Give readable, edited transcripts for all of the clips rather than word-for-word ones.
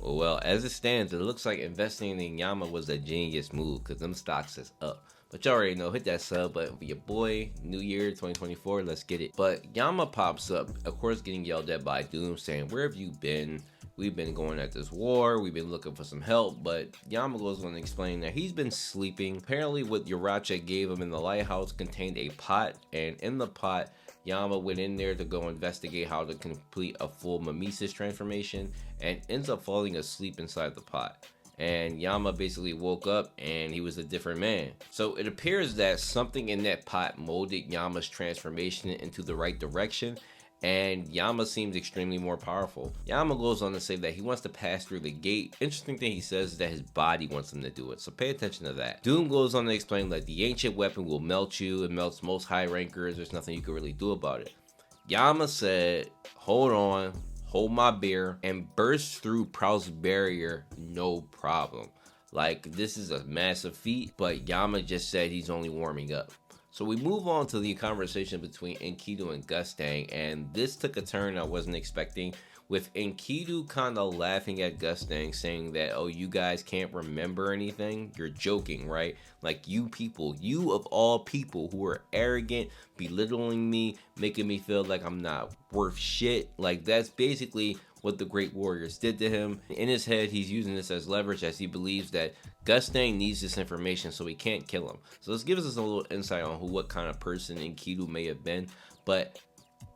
Well, as it stands, it looks like investing in Yama was a genius move because them stocks is up. But you already know, hit that sub button for your boy. New Year 2024, let's get it. But Yama pops up, of course, getting yelled at by Doom, saying, "Where have you been? We've been going at this war. We've been looking for some help." But Yama goes on to explain that he's been sleeping. Apparently, what Uracha gave him in the lighthouse contained a pot, and in the pot, Yama went in there to go investigate how to complete a full mimesis transformation and ends up falling asleep inside the pot. And Yama basically woke up and he was a different man. So it appears that something in that pot molded Yama's transformation into the right direction, and Yama seems extremely more powerful. Yama goes on to say that he wants to pass through the gate. Interesting thing he says is that his body wants him to do it, so pay attention to that. Doom goes on to explain that the ancient weapon will melt you. It melts most high rankers. There's nothing you can really do about it. Yama said, "Hold on, hold my beer," and burst through Proust's barrier, no problem. Like, this is a massive feat, but Yama just said he's only warming up. So we move on to the conversation between Enkidu and Gustang, and this took a turn I wasn't expecting, with Enkidu kind of laughing at Gustang, saying that, "Oh, you guys can't remember anything? You're joking, right? Like, you people, you of all people who are arrogant, belittling me, making me feel like I'm not worth shit." Like, that's basically what the Great Warriors did to him. In his head, he's using this as leverage, as he believes that Gustang needs this information so he can't kill him. So this gives us a little insight on what kind of person Enkidu may have been. But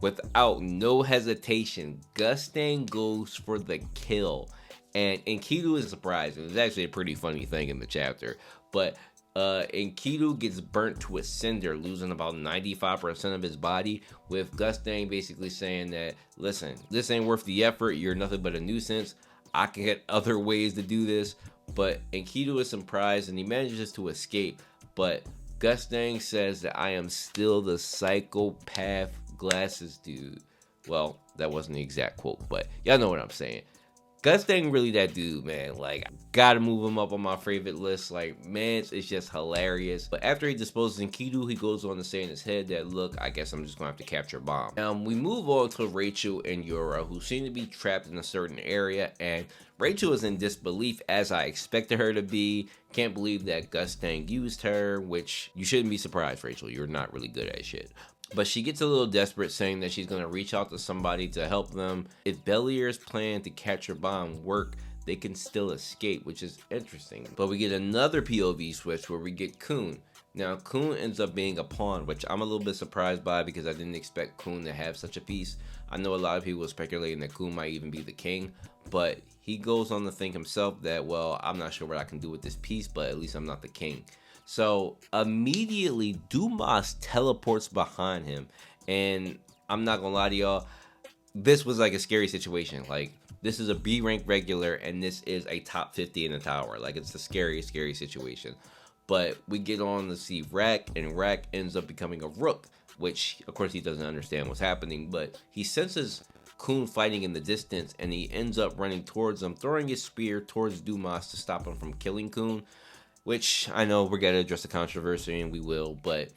without no hesitation, Gustang goes for the kill. And Enkidu is surprised. It was actually a pretty funny thing in the chapter. But Enkidu gets burnt to a cinder, losing about 95% of his body, with Gustang basically saying that, "Listen, this ain't worth the effort. You're nothing but a nuisance. I can get other ways to do this." But Enkidu is surprised and he manages to escape. But Gustang says that, "I am still the psychopath glasses dude." Well, that wasn't the exact quote, but y'all know what I'm saying. Gustang really that dude, man. Like, gotta move him up on my favorite list. Like, man, it's just hilarious. But after he disposes Enkidu, he goes on to say in his head that, "Look, I guess I'm just gonna have to capture Bomb." We move on to Rachel and Yura, who seem to be trapped in a certain area, and Rachel is in disbelief, as I expected her to be. Can't believe that Gustang used her, which you shouldn't be surprised, Rachel. You're not really good at shit. But she gets a little desperate, saying that she's going to reach out to somebody to help them. If Bellier's plan to capture Bomb work, they can still escape, which is interesting. But we get another POV switch where we get Coon. Now, Coon ends up being a pawn, which I'm a little bit surprised by because I didn't expect Coon to have such a piece. I know a lot of people were speculating that Coon might even be the king, but he goes on to think himself that, well, I'm not sure what I can do with this piece, but at least I'm not the king. So immediately Dumas teleports behind him, and I'm not gonna lie to y'all, this was like a scary situation. Like, this is a B rank regular and this is a top 50 in the tower. Like, it's a scary situation. But we get on to see Rack, and Rack ends up becoming a rook, which of course he doesn't understand what's happening, but he senses Coon fighting in the distance and he ends up running towards him, throwing his spear towards Dumas to stop him from killing Coon. Which I know we're going to address the controversy, and we will, but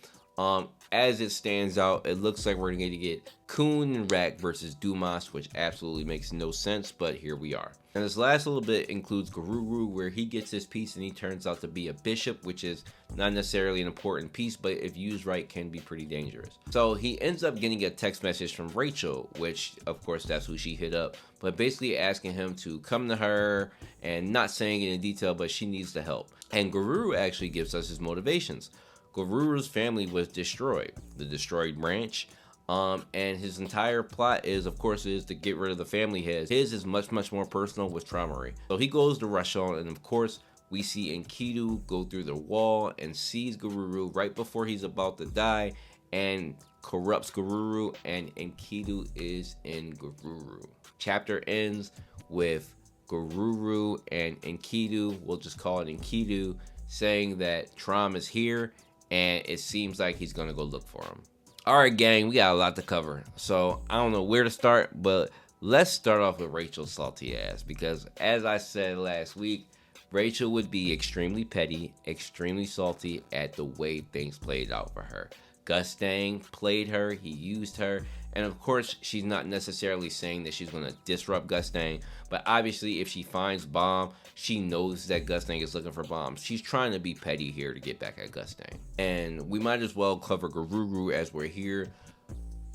as it stands out, it looks like we're going to get Coon and Rack versus Dumas, which absolutely makes no sense, but here we are. And this last little bit includes Garuru, where he gets his piece and he turns out to be a bishop, which is not necessarily an important piece, but if used right, can be pretty dangerous. So he ends up getting a text message from Rachel, which of course that's who she hit up, but basically asking him to come to her and not saying it in detail, but she needs the help. And Garuru actually gives us his motivations. Garuru's family was destroyed, the destroyed branch, and his entire plot is, of course, to get rid of the family heads. His is much more personal with Traumery. So he goes to rush on, and of course, we see Enkidu go through the wall and sees Garuru right before he's about to die, and corrupts Garuru, and Enkidu is in Garuru. Chapter ends with Garuru and Enkidu, we'll just call it Enkidu, saying that Trom is here, and it seems like he's gonna go look for him. Alright gang, we got a lot to cover, so I don't know where to start, but let's start off with Rachel's salty ass, because as I said last week, Rachel would be extremely petty, extremely salty at the way things played out for her. Gustang played her, he used her, And of course, she's not necessarily saying that she's going to disrupt Gustang, but obviously if she finds Bomb, she knows that Gustang is looking for Bomb. She's trying to be petty here to get back at Gustang. And we might as well cover Garuru as we're here.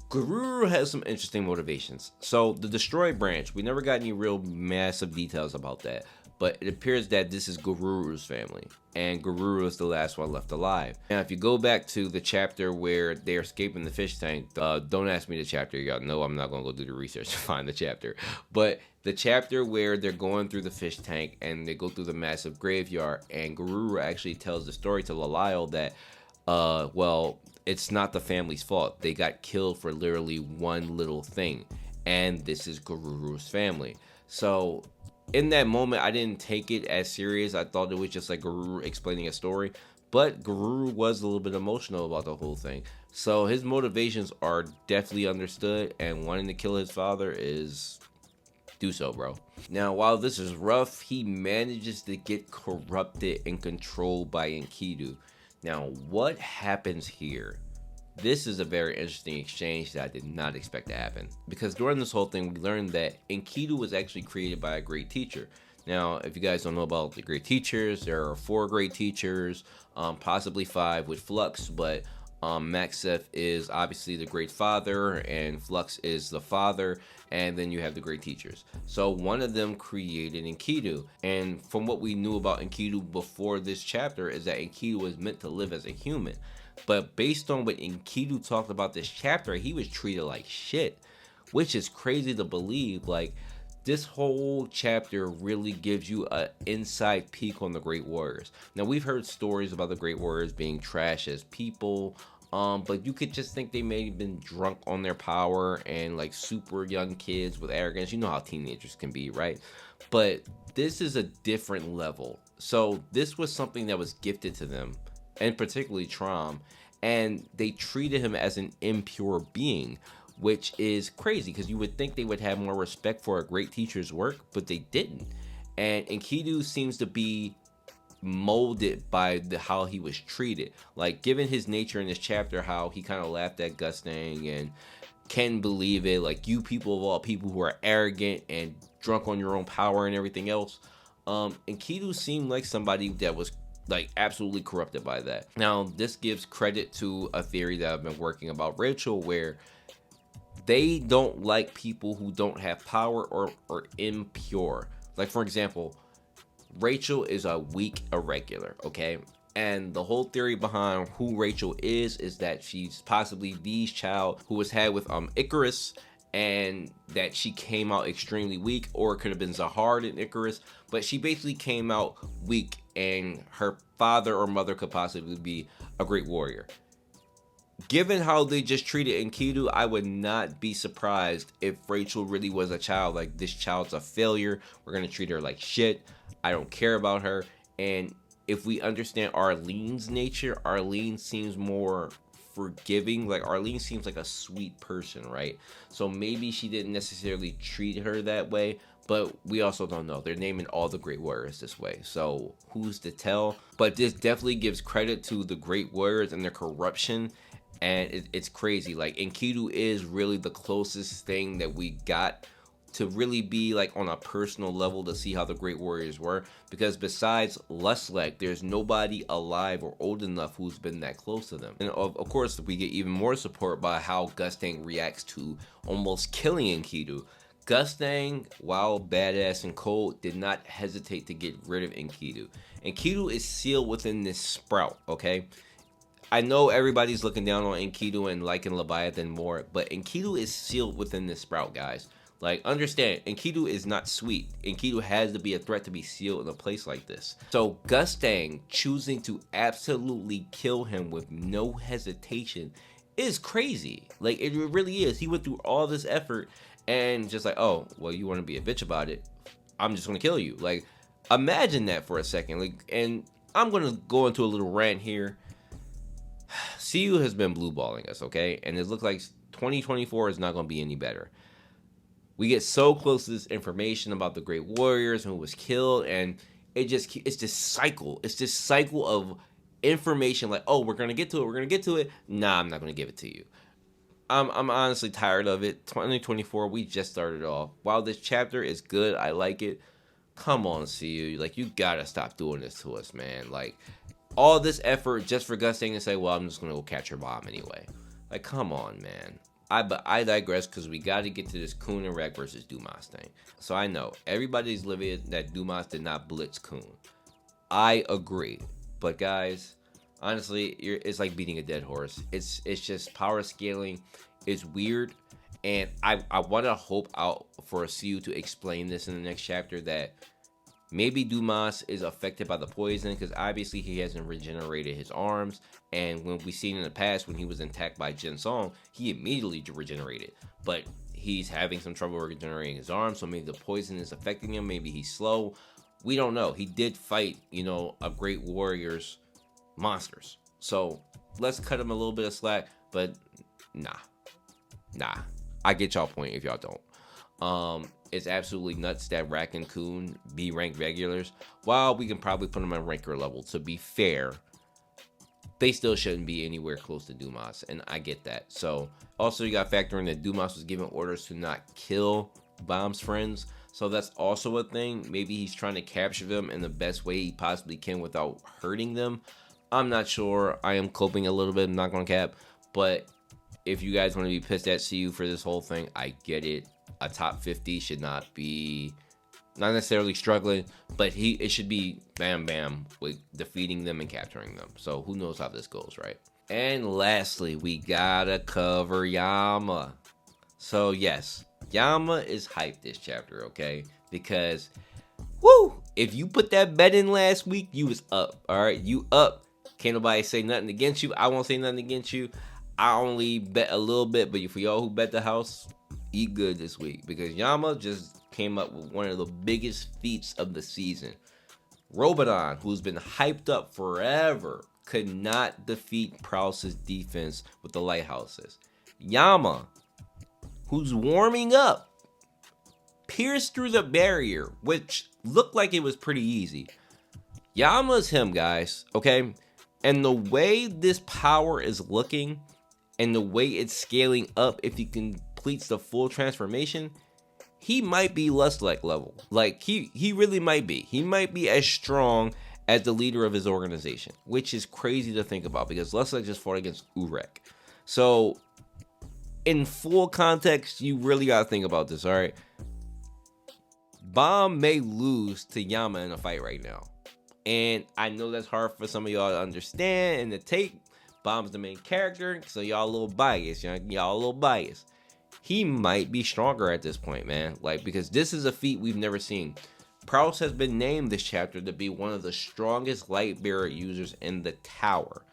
Garuru has some interesting motivations. So the Destroy branch, we never got any real massive details about that, but it appears that this is Garuru's family, and Garuru is the last one left alive. Now, if you go back to the chapter where they're escaping the fish tank, don't ask me the chapter, y'all know I'm not going to go do the research to find the chapter, but the chapter where they're going through the fish tank and they go through the massive graveyard, and Garuru actually tells the story to Lalile that, well, it's not the family's fault. They got killed for literally one little thing, and this is Garuru's family. So in that moment, I didn't take it as serious. I thought it was just like Garuru explaining a story, but Garuru was a little bit emotional about the whole thing. So his motivations are definitely understood, and wanting to kill his father is do so, bro. Now, while this is rough, he manages to get corrupted and controlled by Enkidu. Now, what happens here? This is a very interesting exchange that I did not expect to happen. Because during this whole thing, we learned that Enkidu was actually created by a great teacher. Now, if you guys don't know about the great teachers, there are 4 great teachers, possibly 5 with Flux, but Maxeth is obviously the great father, and Flux is the father, and then you have the great teachers. So one of them created Enkidu, and from what we knew about Enkidu before this chapter is that Enkidu was meant to live as a human. But based on what Enkidu talked about this chapter, he was treated like shit, which is crazy to believe. Like, this whole chapter really gives you an inside peek on the Great Warriors. Now, we've heard stories about the Great Warriors being trash as people, but you could just think they may have been drunk on their power and like super young kids with arrogance. You know how teenagers can be, right? But this is a different level. So this was something that was gifted to them, and particularly Trom, and they treated him as an impure being, which is crazy because you would think they would have more respect for a great teacher's work, but they didn't. And Enkidu seems to be molded by how he was treated. Like, given his nature in this chapter, how he kind of laughed at Gustang and can believe it, like, you people of all people who are arrogant and drunk on your own power and everything else. Enkidu seemed like somebody that was like absolutely corrupted by that. Now, this gives credit to a theory that I've been working about Rachel, where they don't like people who don't have power or impure. Like, for example, Rachel is a weak irregular, okay? And the whole theory behind who Rachel is that she's possibly V's child who was had with Icarus, and that she came out extremely weak, or it could have been Zahard and Icarus, but she basically came out weak, and her father or mother could possibly be a great warrior. Given how they just treated Enkidu, I would not be surprised if Rachel really was a child. Like, this child's a failure. We're going to treat her like shit. I don't care about her. And if we understand Arlene's nature, Arlene seems more forgiving. Like, Arlene seems like a sweet person, right? So maybe she didn't necessarily treat her that way, but we also don't know. They're naming all the Great Warriors this way, so who's to tell? But this definitely gives credit to the Great Warriors and their corruption. And it's crazy. Like, Enkidu is really the closest thing that we got to really be like on a personal level to see how the Great Warriors were, because besides Lustlek, there's nobody alive or old enough who's been that close to them. And of course, we get even more support by how Gustang reacts to almost killing Enkidu. Gustang, while badass and cold, did not hesitate to get rid of Enkidu. Enkidu is sealed within this sprout, okay? I know everybody's looking down on Enkidu and liking Leviathan more, but Enkidu is sealed within this sprout, guys. Like, understand, Enkidu is not sweet. Enkidu has to be a threat to be sealed in a place like this. So Gustang choosing to absolutely kill him with no hesitation is crazy. Like, it really is. He went through all this effort and just like, oh, well, you want to be a bitch about it, I'm just going to kill you. Like, imagine that for a second. Like, and I'm going to go into a little rant here. CU has been blue balling us, okay? And it looks like 2024 is not going to be any better. We get so close to this information about the Great Warriors and who was killed, and it's this cycle. It's this cycle of information like, oh, we're going to get to it. Nah, I'm not going to give it to you. I'm honestly tired of it. 2024, we just started off. While this chapter is good, I like it. Come on, CU. Like, you gotta stop doing this to us, man. Like, all this effort just for Gustang to say, well, I'm just gonna go catch your mom anyway. Like, come on, man. But I digress, because we got to get to this Coon and Rack versus Dumas thing. So I know everybody's livid that Dumas did not blitz Coon. I agree, but guys, honestly, it's like beating a dead horse. It's just power scaling. It's weird, and I want to hope out for a CU to explain this in the next chapter, that maybe Dumas is affected by the poison, because obviously he hasn't regenerated his arms. And when we've seen in the past, when he was attacked by Jin Song, he immediately regenerated. But he's having some trouble regenerating his arms, so maybe the poison is affecting him. Maybe he's slow. We don't know. He did fight, a great warrior's monsters. So let's cut him a little bit of slack. But nah. I get y'all point if y'all don't. It's absolutely nuts that Rack and Coon be ranked regulars. While we can probably put them on ranker level, to be fair, they still shouldn't be anywhere close to Dumas, and I get that. So also you got to factor in that Dumas was given orders to not kill Bomb's friends. So that's also a thing. Maybe he's trying to capture them in the best way he possibly can without hurting them. I'm not sure. I am coping a little bit. I'm not going to cap. But if you guys want to be pissed at CU for this whole thing, I get it. A top 50 should not be, not necessarily struggling, but it should be bam bam with defeating them and capturing them. So who knows how this goes, right? And lastly, we gotta cover Yama. So yes, Yama is hyped this chapter, okay? Because if you put that bet in last week, you was up. All right, you up. Can't nobody say nothing against you. I won't say nothing against you. I only bet a little bit, but for y'all who bet the house, eat good this week, because Yama just came up with one of the biggest feats of the season. Robodon, who's been hyped up forever, could not defeat Prowse's defense with the lighthouses. Yama, who's warming up, pierced through the barrier, which looked like it was pretty easy. Yama's him, guys, okay? And the way this power is looking, and the way it's scaling up, if he completes the full transformation, he might be Lustlek level. Like, he really might be. He might be as strong as the leader of his organization, which is crazy to think about, because Lustlek just fought against Urek. So, in full context, you really gotta think about this, alright? Bomb may lose to Yama in a fight right now. And I know that's hard for some of y'all to understand and to take. Bomb's the main character, so y'all a little biased. Y'all a little biased. He might be stronger at this point, man. Like, because this is a feat we've never seen. Prowse has been named this chapter to be one of the strongest light bearer users in the tower.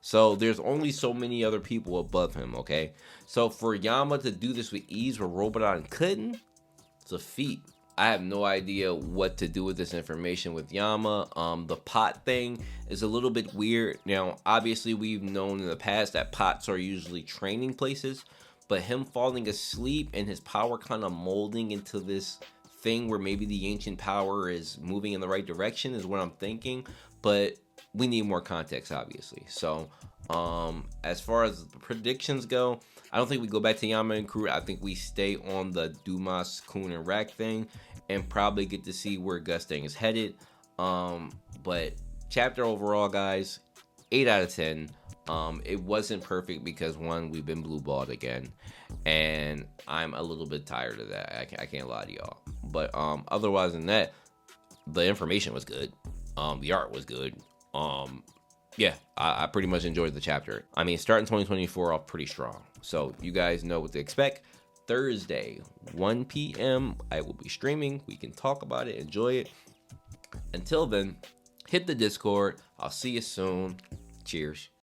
So there's only so many other people above him, okay? So for Yama to do this with ease where Robodon couldn't, it's a feat. I have no idea what to do with this information with Yama. The pot thing is a little bit weird. Now, obviously, we've known in the past that pots are usually training places, but him falling asleep and his power kind of molding into this thing where maybe the ancient power is moving in the right direction is what I'm thinking, but we need more context, obviously. So, as far as the predictions go, I don't think we go back to Yama and crew. I think we stay on the Dumas, Coon, and Rack thing and probably get to see where Gustang is headed. But chapter overall, guys, 8 out of 10. It wasn't perfect because, one, we've been blue balled again, and I'm a little bit tired of that. I can't lie to y'all. But otherwise than that, the information was good. The art was good. Yeah, I pretty much enjoyed the chapter. I mean, starting 2024 off pretty strong. So you guys know what to expect. Thursday, 1 p.m. I will be streaming. We can talk about it, enjoy it. Until then, hit the Discord. I'll see you soon. Cheers.